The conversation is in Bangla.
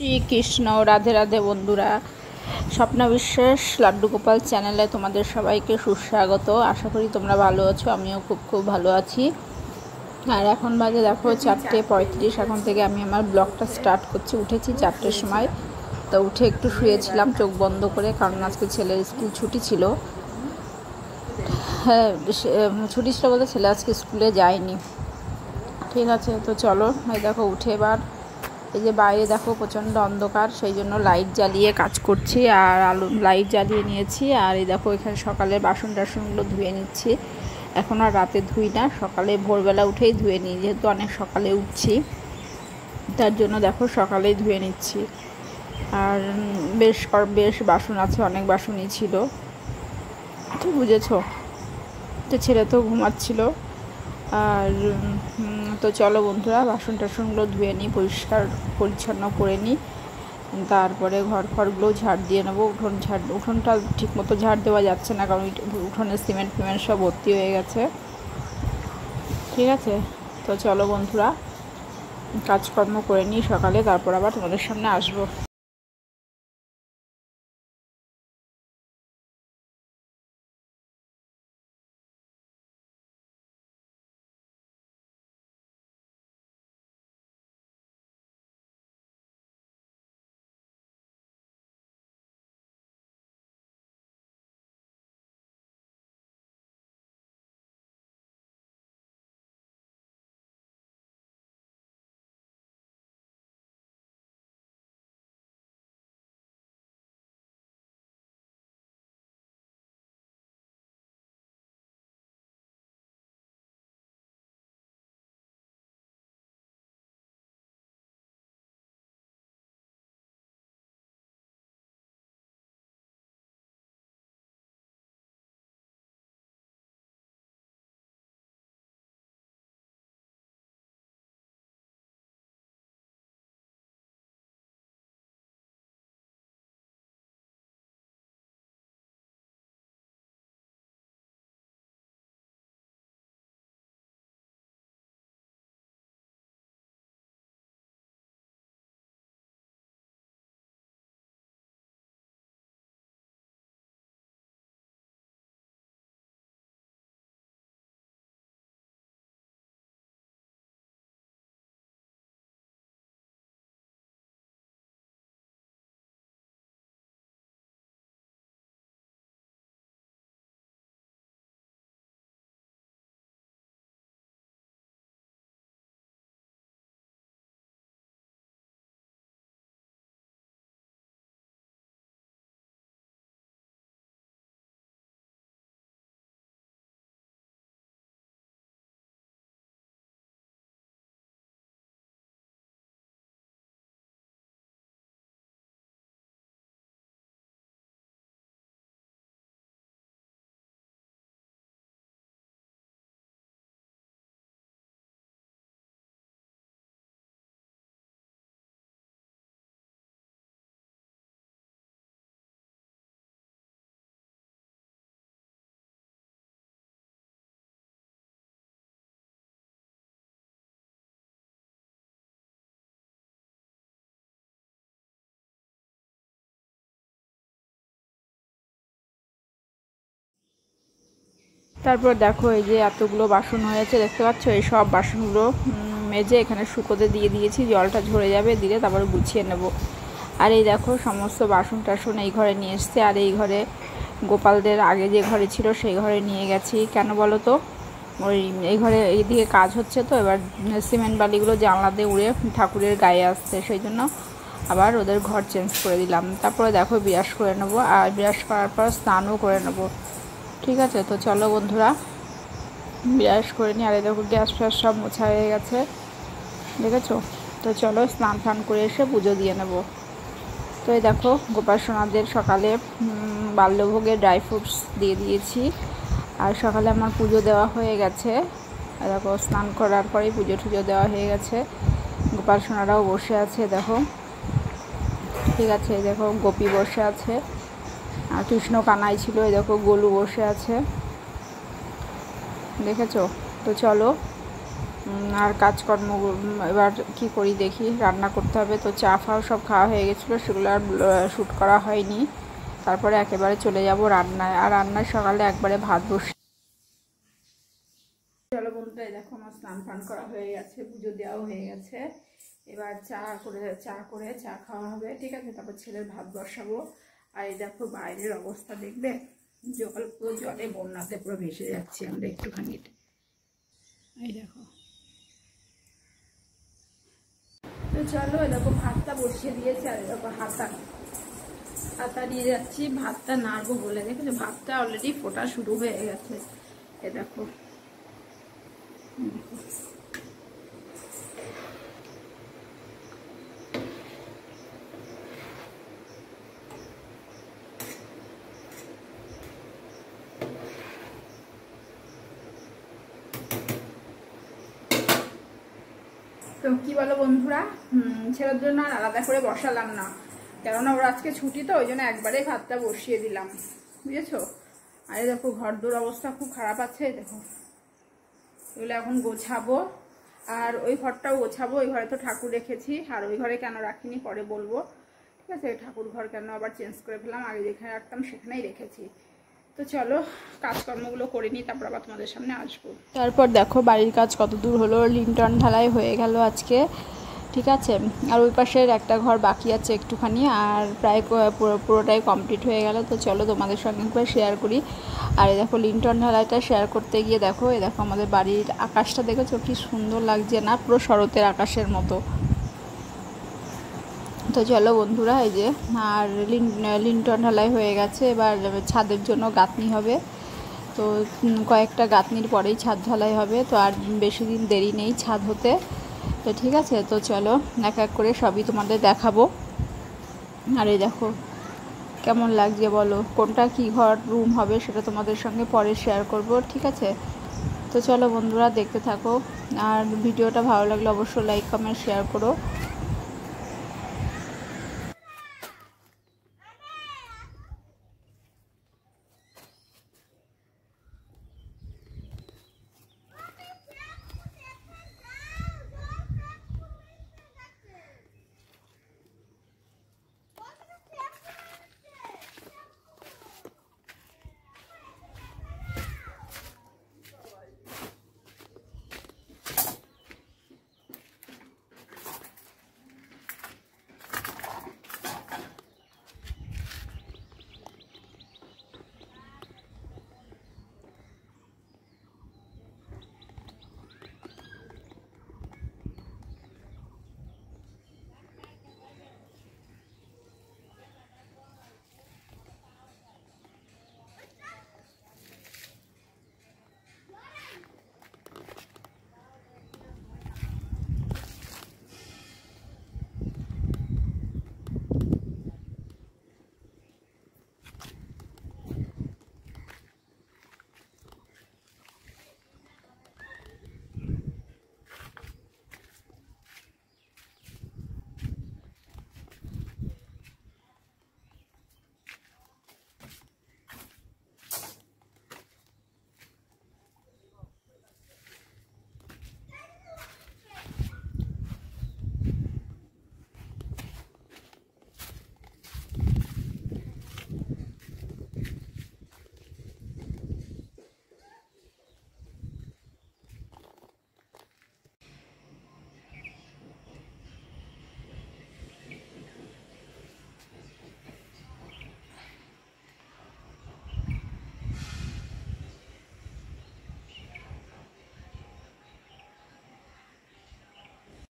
শ্রীকৃষ্ণ। রাধে রাধে বন্ধুরা, স্বপ্না বিশ্বাস লাড্ডু গোপাল চ্যানেলে তোমাদের সবাইকে সুস্বাগত। আশা করি তোমরা ভালো আছো, আমিও খুব ভালো আছি। আর এখন বাজে দেখো 4:35। এখন থেকে আমি আমার ব্লগটা স্টার্ট করছি। উঠেছি 4টের সময়, তো উঠে একটু শুয়েছিলাম চোখ বন্ধ করে, কারণ আজকে ছেলের স্কুল ছুটি ছিল। হ্যাঁ, ছুটি ছিল বলতে ছেলে আজকে স্কুলে যায়নি। ঠিক আছে, তো চলো এই দেখো উঠে এবার এই যে বাইরে দেখো প্রচণ্ড অন্ধকার, সেই জন্য লাইট জ্বালিয়ে কাজ করছি। আর লাইট জ্বালিয়ে নিয়েছি। আর এই দেখো এখানে সকালের বাসন টাসনগুলো ধুয়ে নিচ্ছি। এখন আর রাতে ধুই না, সকালে ভোরবেলা উঠেই ধুয়ে নিই, যেহেতু অনেক সকালে উঠছি তার জন্য দেখো সকালেই ধুয়ে নিচ্ছি। আর বেশ বাসন আছে, অনেক বাসনই ছিল, তো বুঝেছো। তো ছেলে তো ঘুমাচ্ছিল। আর তো চলো বন্ধুরা, বাসন টাসনগুলো ধুয়ে নিই, পরিষ্কার পরিচ্ছন্ন করে নিই। তারপরে ঘরগুলো ঝাড় দিয়ে নেবো। উঠোনটা ঠিক মতো ঝাড় দেওয়া যাচ্ছে না, কারণ উঠোনে সিমেন্ট সব ভর্তি হয়ে গেছে। ঠিক আছে, তো চলো বন্ধুরা কাজকর্ম করে নিই সকালে, তারপর আবার তোমাদের সামনে আসবো। তারপর দেখো এই যে এতগুলো বাসন হয়েছে, দেখতে পাচ্ছ, এই সব বাসনগুলো মেজে এখানে শুকোতে দিয়ে দিয়েছি। জলটা ঝরে যাবে, দিলে তারপরে গুছিয়ে নেব। আর এই দেখো সমস্ত বাসন টাসন এই ঘরে নিয়ে এসছে। আর এই ঘরে গোপালদের আগে যে ঘরে ছিল সেই ঘরে নিয়ে গেছি। কেন বলো তো, এই ঘরে এইদিকে কাজ হচ্ছে, তো এবার সিমেন্ট বালিগুলো জানলা দিয়ে উড়ে ঠাকুরের গায়ে আসছে, সেই জন্য আবার ওদের ঘর চেঞ্জ করে দিলাম। তারপরে দেখো বিরাস করে নেবো, আর বিরাস করার পর স্নানও করে নেবো। ঠিক আছে, তো চলো বন্ধুরা বিরাস করে নিই। আর দেখো গ্যাস ফ্যাস সব মোছা হয়ে গেছে, দেখেছো। তো চলো স্নান ফান করে এসে পুজো দিয়ে নেব। তো এই দেখো গোপাল সোনাদের সকালে বাল্যভোগে ড্রাই ফ্রুটস দিয়ে দিয়েছি। আর সকালে আমার পুজো দেওয়া হয়ে গেছে। দেখো স্নান করার পরেই পুজো টুজো দেওয়া হয়ে গেছে। গোপাল সোনারাও বসে আছে দেখো। ঠিক আছে, দেখো গোপী বসে আছে, আর কৃষ্ণ কানাই ছিল, এই দেখো গোলু বসে আছে, দেখেছো। তো চলো আর কাজকর্ম এবার কি করি দেখি, রান্না করতে হবে। তো চা ফাও সব খাওয়া হয়ে গেছিলো, সেগুলো আর শ্যুট করা হয়নি। তারপরে একেবারে চলে যাব রান্নায়। আর রান্নায় সকালে একবারে ভাত বসে। চলো বন্ধুরা, দেখো আমার স্নান ফান করা হয়ে গেছে, পুজো দেওয়াও হয়ে গেছে। এবার চা খাওয়া হবে, ঠিক আছে। তারপর ছেলের ভাত বসাবো। আর এই দেখো বাইরের অবস্থা দেখবে, জল পুরো জলে বন্যাতে পুরো ভেসে যাচ্ছি আমরা একটুখানি। এই দেখো, তো চলো দেখো ভাতটা বসিয়ে দিয়েছি। আর দেখো হাতা নিয়ে যাচ্ছি, ভাতটা নাড়বো বলে। দেখেছো ভাতটা অলরেডি ফোটা শুরু হয়ে গেছে। এ দেখো, তো কি বলো বন্ধুরা, ছেলের জন্য আর আলাদা করে বসালাম না, কেননা ওর আজকে ছুটি, তো ওই জন্য একবারে ভাতটা বসিয়ে দিলাম, বুঝেছো। আর দেখো ঘর দোর অবস্থা খুব খারাপ আছে, দেখো এগুলো এখন গোছাবো। আর ওই ঘরটাও গোছাবো, ওই ঘরে তো ঠাকুর রেখেছি, আর ওই ঘরে কেন রাখিনি পরে বলবো, ঠিক আছে। ঠাকুর ঘর কেন আবার চেঞ্জ করে ফেলাম, আগে যেখানে রাখতাম সেখানেই রেখেছি। তো চলো কাজকর্মগুলো করে নিই, তারপর আবার তোমাদের সামনে আসবো। তারপর দেখো বাড়ির কাজ কত দূর হলো, লিন্টন ঢালাই হয়ে গেল আজকে, ঠিক আছে। আর ওই পাশের একটা ঘর বাকি আছে একটুখানি, আর প্রায় পুরোটাই কমপ্লিট হয়ে গেল। তো চলো তোমাদের সঙ্গে একবার শেয়ার করি। আর এই দেখো লিন্টন ঢালাইটা শেয়ার করতে গিয়ে দেখো, এই দেখো আমাদের বাড়ির আকাশটা দেখেছো কি সুন্দর লাগছে না, পুরো শরতের আকাশের মতো। তো চলো বন্ধুরা, এই যে আর লিন্টন ঢালাই হয়ে গেছে, এবার ছাদের জন্য গাঁথনি হবে। তো কয়েকটা গাঁথনির পরেই ছাদ ঢালাই হবে, তো আর বেশি দিন দেরি নেই ছাদ হতে। তো ঠিক আছে, তো চলো এক এক করে সবই তোমাদের দেখাবো। আর এই দেখো কেমন লাগছে বলো, কোনটা কি ঘর রুম হবে সেটা তোমাদের সঙ্গে পরে শেয়ার করব, ঠিক আছে। তো চলো বন্ধুরা দেখতে থাকো, আর ভিডিওটা ভালো লাগলে অবশ্যই লাইক কমেন্ট শেয়ার করো।